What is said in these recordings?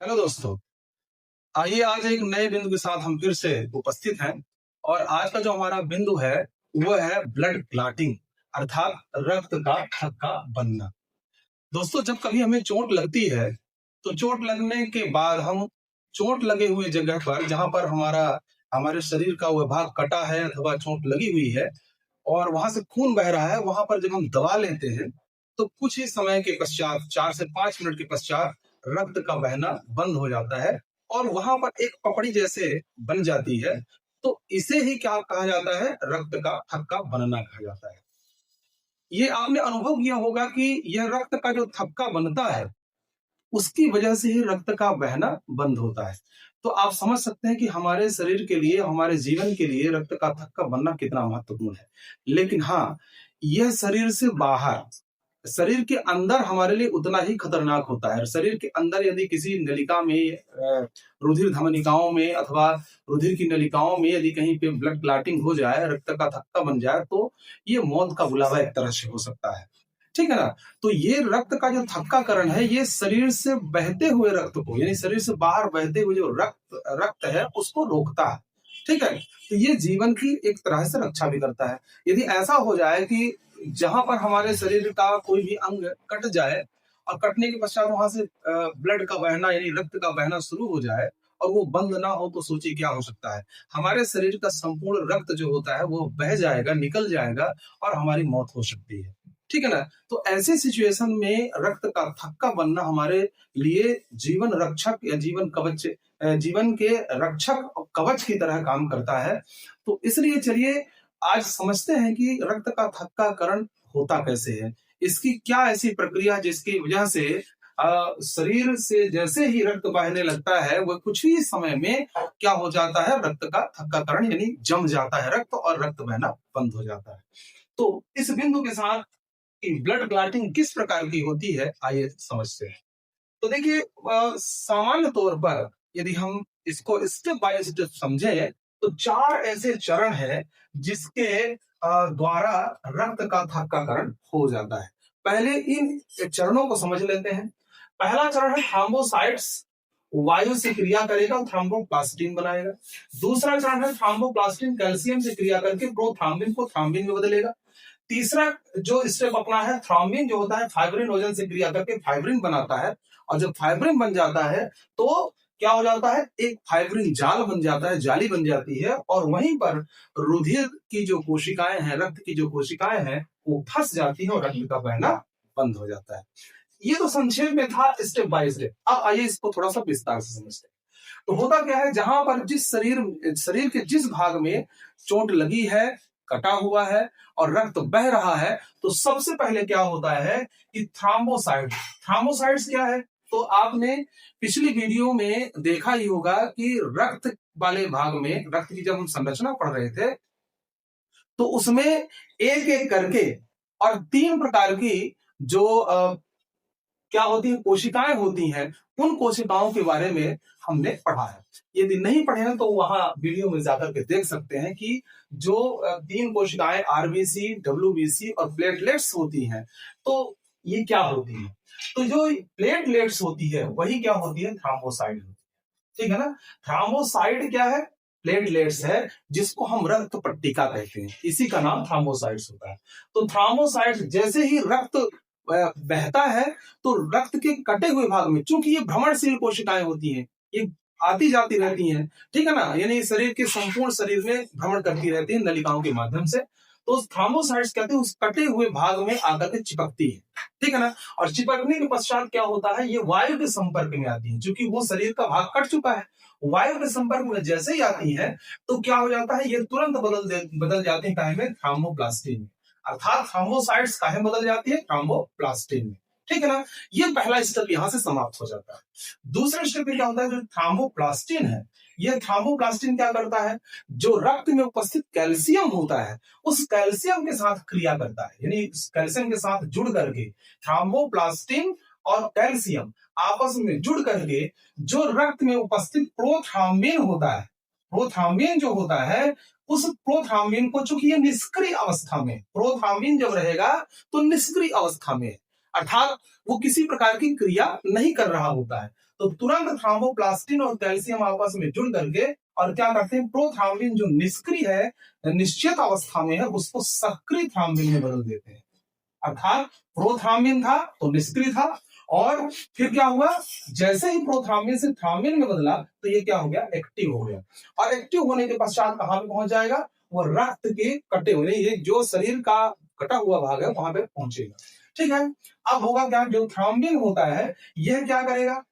Hello दोस्तों। आइए आज एक नए बिंदु के साथ हम फिर से उपस्थित हैं। और आज का जो हमारा बिंदु है वो है ब्लड क्लॉटिंग, अर्थात रक्त का थक्का बनना। दोस्तों, जब कभी हमें चोट लगती है तो चोट लगने के बाद हम चोट लगे हुए जगह पर, जहां पर हमारे शरीर का वह भाग कटा है अथवा चोट लगी हुई है और वहां से खून बह रहा है, वहां पर जब हम दबा लेते हैं तो कुछ ही समय के पश्चात, 4 से 5 मिनट के पश्चात रक्त का बहना बंद हो जाता है और वहां पर एक पपड़ी जैसे बन जाती है। तो इसे ही क्या कहा जाता है? रक्त का थक्का बनना कहा जाता है। ये आपने अनुभव किया होगा कि यह रक्त का जो थक्का बनता है उसकी वजह से ही रक्त का बहना बंद होता है। तो आप समझ सकते हैं कि हमारे शरीर के लिए, हमारे जीवन के लिए रक्त का थक्का बनना कितना महत्वपूर्ण है। लेकिन हाँ, यह शरीर से बाहर, शरीर के अंदर हमारे लिए उतना ही खतरनाक होता है। शरीर के अंदर यदि किसी नलिका में, रुधिर धमनिकाओं में अथवा रुधिर की नलिकाओं में यदि कहीं पे ब्लड क्लॉटिंग हो जाए, रक्त का थक्का बन जाए, तो ये मौत का बुलावा एक तरह से हो सकता है। ठीक है ना? तो ये रक्त का जो थक्काकरण है, ये शरीर से बहते हुए रक्त को, यानी शरीर से बाहर बहते हुए जो रक्त रक्त है उसको रोकता है। ठीक है? तो ये जीवन की एक तरह से रक्षा भी करता है। यदि ऐसा हो जाए कि जहां पर हमारे शरीर का कोई भी अंग कट जाए और कटने के पश्चात वहां से ब्लड का बहना, यानी रक्त का बहना शुरू हो जाए और वो बंद ना हो, तो सोचिए क्या हो सकता है। हमारे शरीर का संपूर्ण रक्त जो होता है वो बह जाएगा, निकल जाएगा और हमारी मौत हो सकती है। ठीक है ना? तो ऐसे सिचुएशन में रक्त का थक्का बनना हमारे लिए जीवन रक्षक या जीवन के रक्षक और कवच की तरह काम करता है। तो इसलिए चलिए आज समझते हैं कि रक्त का थक्काकरण होता कैसे है। इसकी क्या ऐसी प्रक्रिया जिसकी वजह से शरीर से जैसे ही रक्त बहने लगता है, वह कुछ ही समय में क्या हो जाता है? रक्त का थक्काकरण, यानी जम जाता है रक्त और रक्त बहना बंद हो जाता है। तो इस बिंदु के साथ कि ब्लड क्लॉटिंग किस प्रकार की होती है, आइए समझते हैं। तो देखिए, सामान्य तौर पर यदि हम इसको स्टेप बाय स्टेप समझें तो 4 ऐसे चरण हैं जिसके द्वारा रक्त का थक्काकरण हो जाता है। पहले इन चरणों को समझ लेते हैं। पहला चरण है थ्रोम्बोसाइट्स, वायु से क्रिया करेगा, थ्रोम्बोप्लास्टिन बनाएगा। दूसरा चरण है थ्रोम्बोप्लास्टिन कैल्शियम से क्रिया करके प्रोथ्रोम्बिन को थ्रोम्बिन में बदलेगा। तीसरा जो स्टेप अपना है, थ्रोम्बिन जो होता है फाइब्रिनोजन से क्रिया करके फाइब्रिन बनाता है और जब फाइब्रिन बन जाता है तो क्या हो जाता है? एक फाइब्रिन जाल बन जाता है, जाली बन जाती है और वहीं पर रुधिर की जो कोशिकाएं हैं, रक्त की जो कोशिकाएं हैं, वो फंस जाती है और रक्त का बहना बंद हो जाता है। ये तो संक्षेप में था, स्टेप बाय स्टेप। अब आइए इसको थोड़ा सा विस्तार से समझते हैं। तो होता क्या है, जहां पर जिस शरीर के जिस भाग में चोट लगी है, कटा हुआ है और रक्त बह रहा है, तो सबसे पहले क्या होता है कि थ्रोम्बोसाइट्स क्या है? तो आपने पिछली वीडियो में देखा ही होगा कि रक्त वाले भाग में, रक्त की जब हम संरचना पढ़ रहे थे तो उसमें एक एक करके और 3 प्रकार की जो क्या होती है, कोशिकाएं होती हैं, उन कोशिकाओं के बारे में हमने पढ़ा है। यदि नहीं पढ़े हैं तो वहां वीडियो में जाकर के देख सकते हैं कि जो 3 कोशिकाएं आरबीसी, डब्ल्यूबीसी और प्लेटलेट्स होती हैं, तो ये क्या होती है? तो जो प्लेटलेट्स होती है वही क्या होती है? थ्रोम्बोसाइट होती है। ठीक है ना? थ्रोम्बोसाइट क्या है? प्लेटलेट्स है, जिसको हम रक्त पट्टिका कहते हैं, इसी का नाम थ्रोम्बोसाइट्स होता है। तो थ्रोम्बोसाइट्स जैसे ही रक्त बहता है तो रक्त के कटे हुए भाग में, चूंकि ये भ्रमणशील कोशिकाएं होती हैं, ये आती जाती रहती हैं, ठीक है ना, यानी शरीर के संपूर्ण शरीर में भ्रमण करती रहती है नलिकाओं के माध्यम से, तो थ्रोम्बोसाइट्स कहते हैं उस कटे हुए भाग में आकर के चिपकती है। ठीक है ना? और चिपकने के पश्चात क्या होता है, ये वायु के संपर्क में आती है, क्योंकि वो शरीर का भाग कट चुका है। वायु के संपर्क में जैसे ही आती है तो क्या हो जाता है, ये तुरंत बदल जाते हैं काहे में? थ्रोम्बोप्लास्टिन में। अर्थात थ्रोम्बोसाइट्स काहे बदल जाती है? थ्रोम्बोप्लास्टिन में। ठीक है ना? ये पहला स्टेप यहां से समाप्त हो जाता है। दूसरा स्टेप क्या होता है, जो थ्रोम्बोप्लास्टिन है, ये थ्रोम्बोप्लास्टिन क्या करता है, जो रक्त में उपस्थित कैल्शियम होता है उस कैल्शियम के साथ क्रिया करता है, यानी कैल्शियम के साथ जुड़ करके थ्रोम्बोप्लास्टिन और कैल्शियम आपस में जुड़ करके जो रक्त में उपस्थित प्रोथ्रोम्बिन होता है, प्रोथ्रोम्बिन जो होता है, उस प्रोथ्रोम्बिन को, चूंकि ये निष्क्रिय अवस्था में, प्रोथ्रोम्बिन जब रहेगा तो निष्क्रिय अवस्था में, अर्थात वो किसी प्रकार की क्रिया नहीं कर रहा होता है, तो तुरंत थ्रोम्बोप्लास्टिन और कैल्शियम आपस में जुड़ करके और क्या करते हैं, प्रोथ्रोम्बिन जो निष्क्रिय है, निश्चित अवस्था में है, उसको सक्रिय थ्रोम्बिन में बदल देते हैं। अर्थात प्रोथ्रोम्बिन था तो निष्क्रिय था, और फिर क्या हुआ, जैसे ही प्रोथ्रोम्बिन से थ्रोम्बिन में बदला तो ये क्या हो गया, एक्टिव हो गया। और एक्टिव होने के पश्चात कहां पे पहुंच जाएगा, वो रक्त के कटे हुए, ये जो शरीर का कटा हुआ भाग है वहां पे पहुंचेगा। ठीक है, अब होगा क्या, जो थ्रोम्बिन होता है यह क्या करेगा,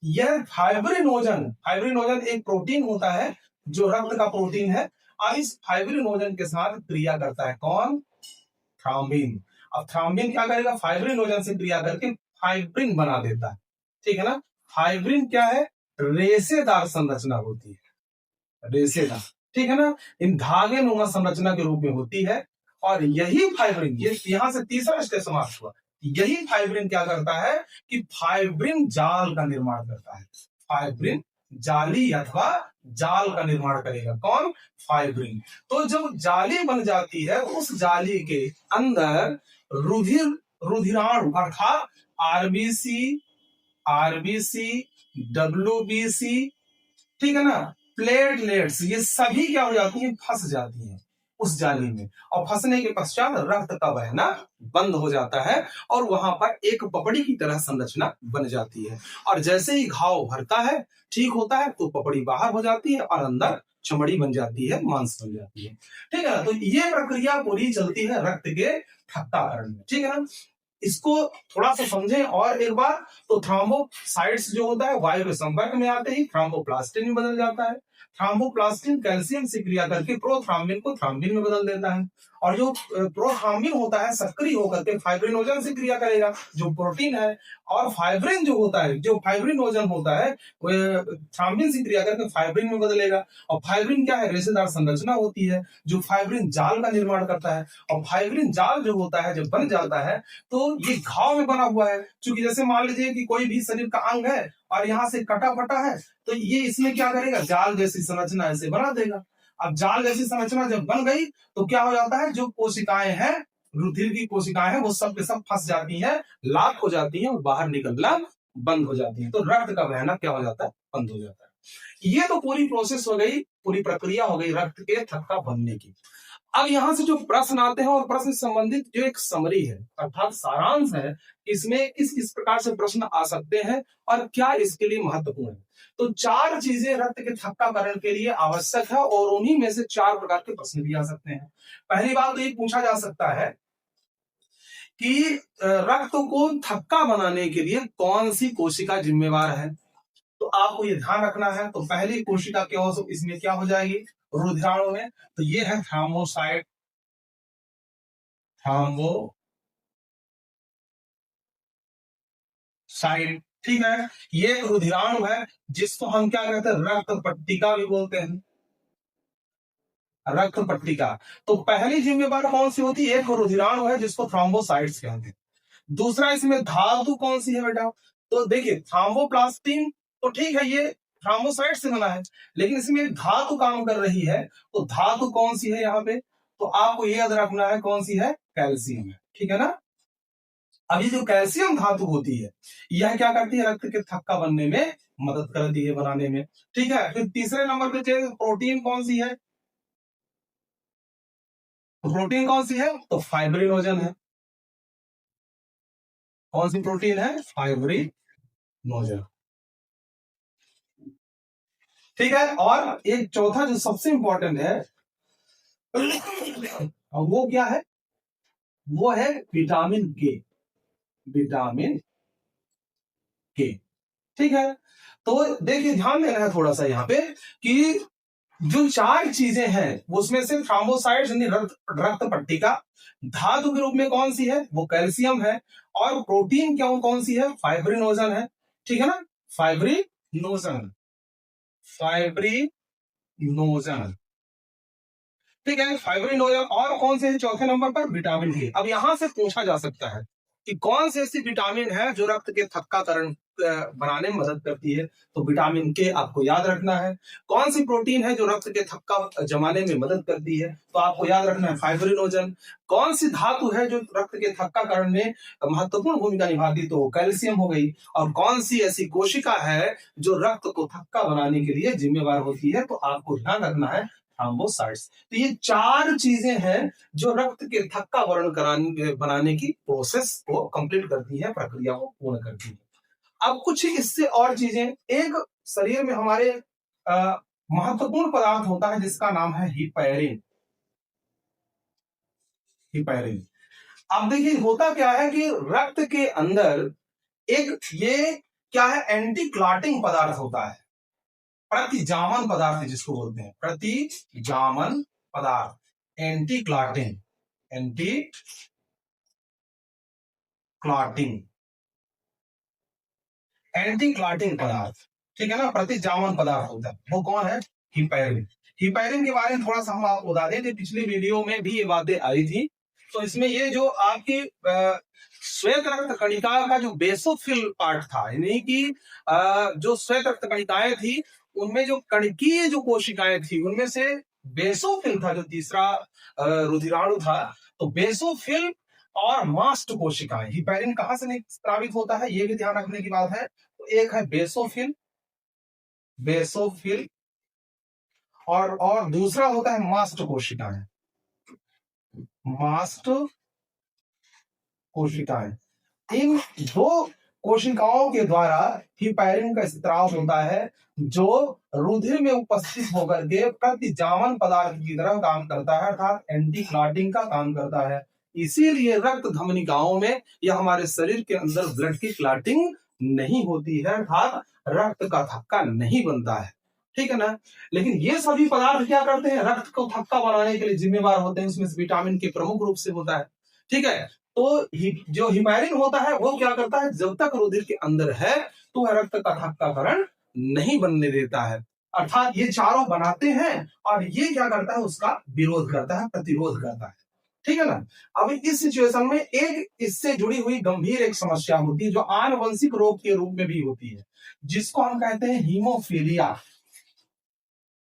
यह फाइब्रिनोजन एक प्रोटीन होता है जो रक्त का प्रोटीन है, और इस फाइब्रिनोजन के साथ क्रिया करता है कौन, थ्रोम्बिन। अब थ्रोम्बिन क्या करेगा, फाइब्रिनोजन से क्रिया करके फाइब्रिन बना देता है। ठीक है ना, फाइब्रिन क्या है, रेशेदार संरचना होती है, रेशेदार। ठीक है ना, इन धागे नुमा संरचना के रूप में होती है, और यही फाइब्रिन, ये यहां से तीसरा स्टेज समाप्त हुआ। यही फाइब्रिन क्या करता है कि फाइब्रिन जाल का निर्माण करता है, फाइब्रिन जाली अथवा जाल का निर्माण करेगा कौन, फाइब्रिन। तो जब जाली बन जाती है, उस जाली के अंदर रुधिराणु अर्थात आरबीसी, डब्ल्यूबीसी, ठीक है ना, प्लेटलेट्स, ये सभी क्या हो जाती हैं, फंस जाती हैं उस जाली में, और फंसने के पश्चात रक्त का बहना बंद हो जाता है, और वहां पर एक पपड़ी की तरह संरचना बन जाती है। और जैसे ही घाव भरता है, ठीक होता है, तो पपड़ी बाहर हो जाती है और अंदर चमड़ी बन जाती है, मांस बन जाती है। ठीक है ना, तो ये प्रक्रिया पूरी चलती है रक्त के थक्काकरण में। ठीक है ना, इसको थोड़ा सा समझें और एक बार, तो थ्रोम्बोसाइट्स जो होता है वायु के संपर्क में आते ही थ्रोम्बोप्लास्टिन में बदल जाता है। थ्रोम्बोप्लास्टिन कैल्शियम से क्रिया करके प्रोथ्रोम्बिन को थ्रोम्बिन में बदल देता है, और जो प्रोथ्रोम्बिन होता है सक्रिय होकर के फाइब्रिनोजन से क्रिया करेगा जो प्रोटीन है, और फाइब्रिन जो होता है, जो फाइब्रिनोजन होता है, वो थ्रोम्बिन से क्रिया करके फाइब्रिन में बदलेगा। और फाइब्रिन क्या है, रेशेदार संरचना होती है जो फाइब्रिन जाल का निर्माण करता है, और फाइब्रिन जाल जो होता है, जब बन जाता है तो ये घाव में बना हुआ है। क्योंकि जैसे मान लीजिए कि कोई भी शरीर का अंग है और यहाँ से कटा फटा है, तो ये इसमें क्या करेगा, जाल जैसी संरचना ऐसे बना देगा। अब जाल जैसी संरचना जब बन गई तो क्या हो जाता है, जो कोशिकाएं हैं, रुधिर की कोशिकाएं हैं, वो सब के सब फंस जाती हैं, लाक हो जाती हैं और बाहर निकलना बंद हो जाती है, तो रक्त का बहना क्या हो जाता है, बंद हो जाता है। ये तो पूरी प्रोसेस हो गई, पूरी प्रक्रिया हो गई रक्त के थक्का बनने की। अब यहां से जो प्रश्न आते हैं, और प्रश्न से संबंधित जो एक समरी है अर्थात सारांश है, इसमें किस प्रकार से प्रश्न आ सकते हैं और क्या इसके लिए महत्वपूर्ण है। तो 4 चीजें रक्त के थक्काकरण के लिए आवश्यक है, और उन्हीं में से 4 प्रकार के प्रश्न भी आ सकते हैं। पहली बात तो ये पूछा जा सकता है कि रक्त को थक्का बनाने के लिए कौन सी कोशिका जिम्मेवार है। तो आपको ये ध्यान रखना है, तो पहली कोशिका क्या हो, इसमें क्या हो जाएगी, रुधिराणु में, तो ये है थ्रोम्बोसाइट, ठीक है, ये रुधिराणु है जिसको हम क्या कहते हैं, रक्त पट्टिका भी बोलते हैं, रक्त पट्टिका। तो पहली जिम्मेवार कौन सी होती है, एक रुधिराणु है जिसको थ्रोम्बोसाइट्स कहते हैं। दूसरा इसमें धातु कौन सी है बेटा, तो देखिए थ्रोम्बोप्लास्टिन, तो ठीक है ये थ्रोम्बोसाइट से बना है, लेकिन इसमें धातु काम कर रही है, तो धातु कौन सी है यहाँ पे, तो आपको ये याद रखना है कौन सी है, कैल्शियम है। ठीक है ना, अभी जो कैल्शियम धातु होती है यह क्या करती है, रक्त के थक्का बनने में मदद करती है, बनाने में। ठीक है, फिर तीसरे नंबर पे प्रोटीन कौन सी है, प्रोटीन कौन सी है, तो फाइब्रिनोजन है। कौन सी प्रोटीन है, फाइब्रिनोजन। ठीक है, और एक चौथा जो सबसे इंपॉर्टेंट है वो क्या है, वो है विटामिन के, विटामिन के। ठीक है, तो देखिए ध्यान देना है थोड़ा सा यहाँ पे कि जो 4 चीजें हैं उसमें से थ्रोम्बोसाइट्स यानी रक्त पट्टिका, धातु के रूप में कौन सी है, वो कैल्शियम है, और प्रोटीन क्या कौन सी है, फाइब्रिनोजन है। ठीक है ना, फाइब्रिनोजन, फाइब्रिनोजन, ठीक है, फाइब्रिनोजन, और कौन से है चौथे नंबर पर, विटामिन के। अब यहां से पूछा जा सकता है कि कौन सी ऐसी विटामिन है जो रक्त के थक्काकरण बनाने में मदद करती है, तो विटामिन के आपको याद रखना है। कौन सी प्रोटीन है जो रक्त के थक्का जमाने में मदद करती है, तो आपको याद रखना है फाइब्रिनोजन। कौन सी धातु है जो रक्त के थक्काकरण में महत्वपूर्ण भूमिका निभाती, तो कैल्शियम हो गई। और कौन सी ऐसी कोशिका है जो रक्त को थक्का बनाने के लिए जिम्मेवार होती है, तो आपको ध्यान रखना है थ्रोम्बोसाइट्स। तो ये 4 चीजें हैं जो रक्त के थक्का बनाने की प्रोसेस को कंप्लीट करती है, प्रक्रिया को पूर्ण करती है। अब कुछ इससे और चीजें, एक शरीर में हमारे महत्वपूर्ण पदार्थ होता है जिसका नाम है हिपैरिन। हिपैरिन, अब देखिए होता क्या है कि रक्त के अंदर एक ये क्या है, एंटी क्लॉटिंग पदार्थ होता है, प्रतिजामन पदार्थ जिसको बोलते हैं, प्रतिजामन पदार्थ, anti clotting, anti clotting, anti clotting पदार्थ, ठीक है ना, प्रतिजामन पदार्थ होता है, वो कौन है, हिपैरिन। हिपैरिन के बारे में थोड़ा सा हम आपको बता दें, पिछली वीडियो में भी ये बातें आई थी। तो इसमें ये जो आपकी श्वेत रक्त कणिका का जो बेसोफिल पार्ट था, यानी कि जो श्वेत रक्त कणिकाएं थी उनमें जो कणकीय जो कोशिकाएं थी उनमें से बेसोफिल था, जो तीसरा रुधिराणु था, तो बेसोफिल और मास्ट कोशिकाएं। हिपैरिन कहां से स्रावित होता है, ये भी ध्यान रखने की बात है। तो एक है बेसोफिल, बेसोफिल, और दूसरा होता है मास्ट कोशिकाएं, मास्ट कोशिकाएं। इन दो कोशिकाओं के द्वारा हिपैरिन का स्त्राव होता है, जो रुधिर में उपस्थित होकर के प्रतिजामन पदार्थ की तरह काम करता है, अर्थात एंटी क्लॉटिंग का काम करता है। इसीलिए रक्त धमनिकाओं में या हमारे शरीर के अंदर ब्लड की क्लॉटिंग नहीं होती है, अर्थात रक्त का थक्का नहीं बनता है, ठीक है ना। लेकिन ये सभी पदार्थ क्या करते हैं, रक्त को थक्का बनाने के लिए जिम्मेवार होते हैं, उसमें विटामिन के प्रमुख रूप से होता है, ठीक है। तो जो हिपैरिन होता है वो क्या करता है, जब तक रुधिर के अंदर है तो वह रक्त का थक्काकरण नहीं बनने देता है, अर्थात ये चारों बनाते हैं और ये क्या करता है, उसका विरोध करता है, प्रतिरोध करता है, ठीक है ना। अब इस सिचुएशन में एक इससे जुड़ी हुई गंभीर एक समस्या होती है जो आनुवंशिक रोग के रूप में भी होती है, जिसको हम कहते हैं हीमोफीलिया,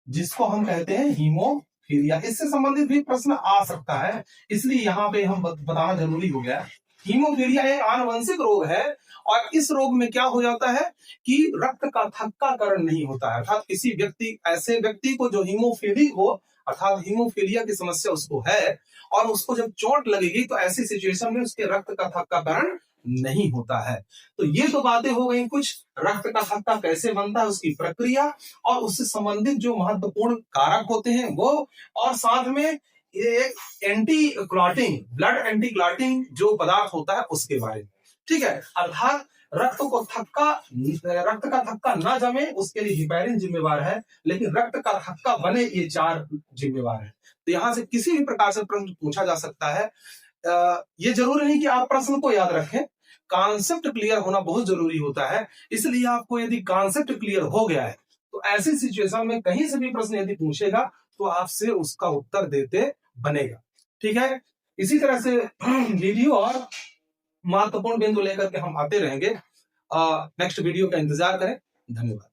जिसको हम कहते हैं हीमोफीलिया। इससे संबंधित भी प्रश्न आ सकता है, इसलिए यहाँ पे हम बताना जरूरी हो गया। हीमोफीलिया एक आनुवंशिक रोग है और इस रोग में क्या हो जाता है कि रक्त का थक्काकरण नहीं होता है, अर्थात किसी व्यक्ति, ऐसे व्यक्ति को जो हीमोफीलिक हो, अर्थात हीमोफीलिया की समस्या उसको है और उसको जब चोट लगेगी तो ऐसी सिचुएशन में उसके रक्त का थक्काकरण नहीं होता है। तो ये तो बातें हो गई कुछ, रक्त का थक्का कैसे बनता है उसकी प्रक्रिया और उससे संबंधित जो महत्वपूर्ण कारक होते हैं वो, और साथ में एक anti clotting, blood anti clotting जो पदार्थ होता है उसके बारे में, ठीक है। अर्थात रक्त का थक्का ना जमे उसके लिए हिपैरिन जिम्मेवार है, लेकिन रक्त का थक्का बने ये 4 जिम्मेवार है। तो यहां से किसी भी प्रकार से प्रश्न पूछा जा सकता है। ये जरूरी नहीं कि आप प्रश्न को याद रखें, कॉन्सेप्ट क्लियर होना बहुत जरूरी होता है। इसलिए आपको यदि कॉन्सेप्ट क्लियर हो गया है तो ऐसी सिचुएशन में कहीं से भी प्रश्न यदि पूछेगा तो आपसे उसका उत्तर देते बनेगा, ठीक है। इसी तरह से वीडियो और महत्वपूर्ण बिंदु लेकर के हम आते रहेंगे। नेक्स्ट वीडियो का इंतजार करें। धन्यवाद।